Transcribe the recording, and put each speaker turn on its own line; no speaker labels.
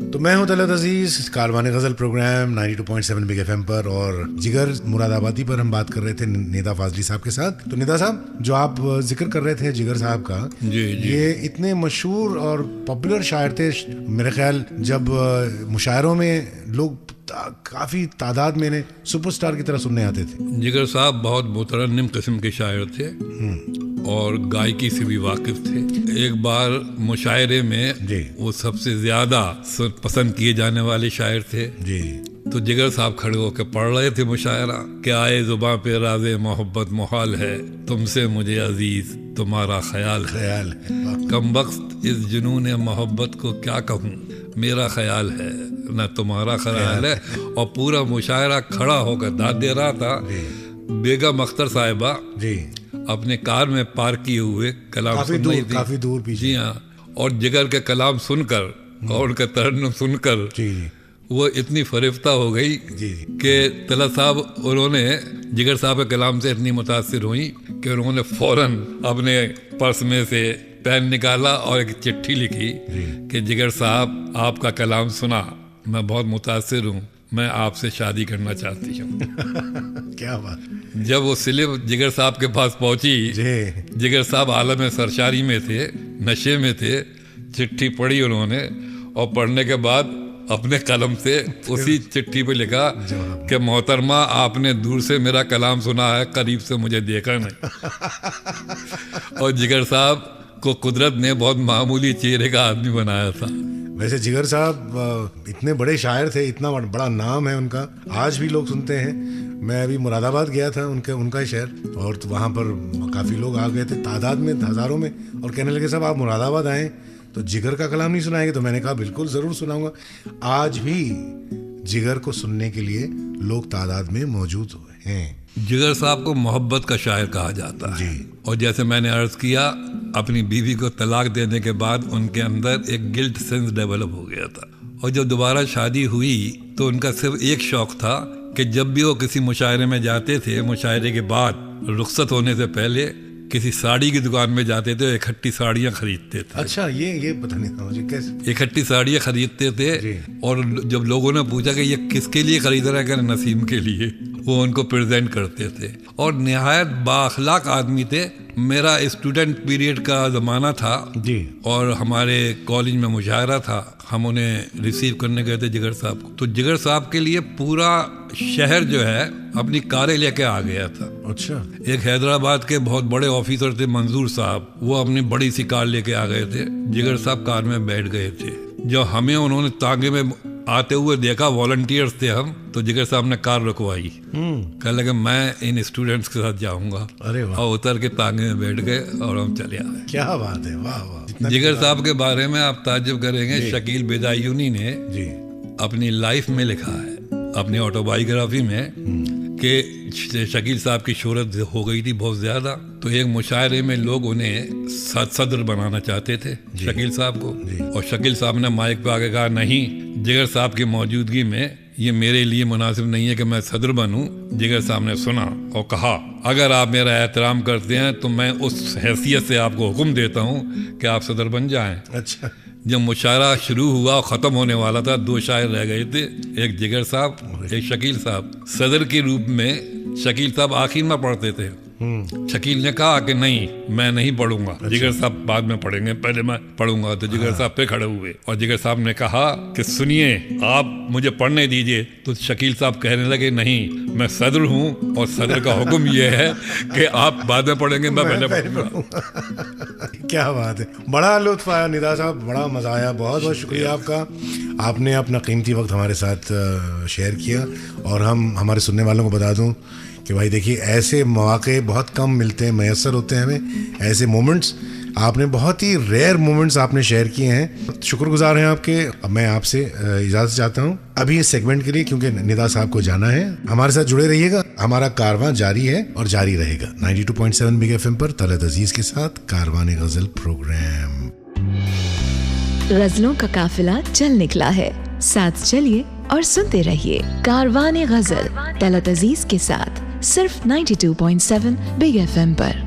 तो मैं हूं तलत अजीज, कारवाने गजल प्रोग्राम 92.7 बिग एफएम पर, और जिगर मुरादाबादी पर हम बात कर रहे थे निदा फाजली साहब के साथ। तो निदा साहब, जो आप जिक्र कर रहे थे जिगर साहब का,
जी।
ये इतने मशहूर और पॉपुलर शायर थे। मेरे ख्याल जब मुशायरों में लोग काफी तादाद में इन्हें सुपरस्टार की तरह सुनने आते थे।
जिगर साहब बहुत मुतरन्निम किस्म के शायर थे और गायकी से भी वाकिफ थे। एक बार मुशायरे में वो सबसे ज्यादा पसंद किए जाने वाले शायर थे
जी।
तो जिगर साहब खड़े होकर पढ़ रहे थे मुशायरा कि आए जुबां पे राज़े मोहब्बत मुहाल है, तुमसे मुझे अजीज तुम्हारा ख्याल है। कम वक्त इस जुनून मोहब्बत को क्या कहूँ, मेरा ख्याल है न तुम्हारा ख्याल है। और पूरा मुशायरा खड़ा होकर दाद दे रहा था। बेगम अख्तर साहिबा जी अपने कार में पार्क किए हुए कलाम सुन रही थी,
काफी दूर पीछे।
जी हाँ, और जिगर के कलाम सुनकर और उनका तरन्नुम सुनकर
जी
वो इतनी फरिफ्ता हो गई कि तलत साहब उन्होंने जिगर साहब के कलाम से इतनी मुतासिर हुई कि उन्होंने फौरन अपने पर्स में से पेन निकाला और एक चिट्ठी लिखी कि जिगर साहब, आपका कलाम सुना, मैं बहुत मुतासिर हूँ, मैं आपसे शादी करना चाहती हूँ।
क्या बात।
जब वो स्लिप जिगर साहब के पास पहुंची, जिगर साहब आलम सरशारी में थे, नशे में थे। चिट्ठी पढ़ी उन्होंने और पढ़ने के बाद अपने कलम से उसी चिट्ठी पे लिखा कि मोहतरमा, आपने दूर से मेरा कलाम सुना है, करीब से मुझे देखा नहीं। और जिगर साहब को कुदरत ने बहुत मामूली चेहरे का आदमी बनाया था।
वैसे जिगर साहब इतने बड़े शायर थे, इतना बड़ा नाम है उनका, आज भी लोग सुनते हैं। मैं अभी मुरादाबाद गया था, उनका शहर, और तो वहाँ पर काफ़ी लोग आ गए थे तादाद में, हज़ारों में, और कहने लगे साहब आप मुरादाबाद आए तो जिगर का कलाम नहीं सुनाएंगे? तो मैंने कहा बिल्कुल ज़रूर सुनाऊंगा। आज भी जिगर को सुनने के लिए लोग तादाद में मौजूद हुए हैं।
जिगर साहब को मोहब्बत का शायर कहा जाता है। और जैसे मैंने अर्ज किया, अपनी बीवी को तलाक देने के बाद उनके अंदर एक गिल्ट सेंस डेवलप हो गया था, और जब दोबारा शादी हुई तो उनका सिर्फ एक शौक था कि जब भी वो किसी मुशायरे में जाते थे, मुशायरे के बाद रुखसत होने से पहले किसी साड़ी की दुकान में जाते थे, इकट्ठी साड़ियाँ खरीदते थे।
अच्छा, ये पता नहीं था मुझे कैसे।
इकट्ठी साड़ियाँ खरीदते थे, और जब लोगों ने पूछा कि ये किसके लिए खरीद रहा है, कहने नसीम के लिए, वो उनको प्रेजेंट करते थे। और निहायत बाअखलाक आदमी थे। मेरा स्टूडेंट पीरियड का ज़माना था
जी,
और हमारे कॉलेज में मुशायरा था। हम उन्हें रिसीव करने गए थे जिगर साहब को। तो जिगर साहब के लिए पूरा शहर जो है अपनी कारें लेके आ गया था।
अच्छा।
एक हैदराबाद के बहुत बड़े ऑफिसर थे मंजूर साहब, वो अपनी बड़ी सी कार लेके आ गए थे। जिगर साहब कार में बैठ गए थे। जब हमें उन्होंने तांगे में आते हुए देखा, वॉलंटियर्स थे हम, तो जिगर साहब ने कार रुकवाई। कह लगे मैं इन स्टूडेंट्स के साथ जाऊंगा।
अरे वाह।
और उतर के तांगे में बैठ गए और हम चले आए।
क्या बात है, वाह वाह।
जिगर साहब के बारे में आप ताज्जुब करेंगे, शकील बेदायूनी ने अपनी लाइफ में लिखा है, अपनी ऑटोबायोग्राफी में, कि शकील साहब की शोहरत हो गई थी बहुत ज्यादा। तो एक मुशायरे में लोग उन्हें सदर बनाना चाहते थे, शकील साहब को, और शकील साहब ने माइक पे आके कहा, नहीं, जिगर साहब की मौजूदगी में ये मेरे लिए मुनासिब नहीं है कि मैं सदर बनूं। जिगर साहब ने सुना और कहा, अगर आप मेरा एहतराम करते हैं तो मैं उस हैसियत से आपको हुक्म देता हूं कि आप सदर बन जाएं।
अच्छा।
जब मुशायरा शुरू हुआ और ख़त्म होने वाला था, दो शायर रह गए थे, एक जिगर साहब, एक शकील साहब। सदर के रूप में शकील साहब आखिर में पढ़ते थे। शकील ने कहा कि नहीं, मैं नहीं पढ़ूंगा। अच्छा। जिगर साहब बाद में पढ़ेंगे, पहले मैं पढ़ूंगा। तो जिगर साहब पे खड़े हुए और जिगर साहब ने कहा कि सुनिए, आप मुझे पढ़ने दीजिए। तो शकील साहब कहने लगे, नहीं, मैं सदर हूँ और सदर का हुक्म यह है कि आप बाद में पढ़ेंगे, मैं पहले पढ़ूंगा।
क्या बात है, बड़ा लुत्फ आया निदा साहब, बड़ा मजा आया। बहुत बहुत शुक्रिया आपका, आपने अपना कीमती वक्त हमारे साथ शेयर किया। और हम हमारे सुनने वालों को बता दूं कि भाई देखिए, ऐसे मौके बहुत कम मिलते हैं, मैसर होते हैं हमें ऐसे मोमेंट्स। आपने बहुत ही रेयर मोमेंट्स आपने शेयर किए हैं, शुक्रगुजार हैं आपके। अब मैं आपसे इजाज़त चाहता हूं अभी इस सेगमेंट के लिए, क्योंकि निदा साहब को जाना है। हमारे साथ जुड़े रहिएगा, हमारा कारवां जारी है और जारी रहेगा। 92.7 बिग एफएम पर तलत अजीज के साथ कारवाने गजल प्रोग्राम।
गजलों का काफिला चल निकला है, साथ चलिए और सुनते रहिए कारवाने गजल तलत अजीज के साथ, सिर्फ 92.7 बिग एफएम पर।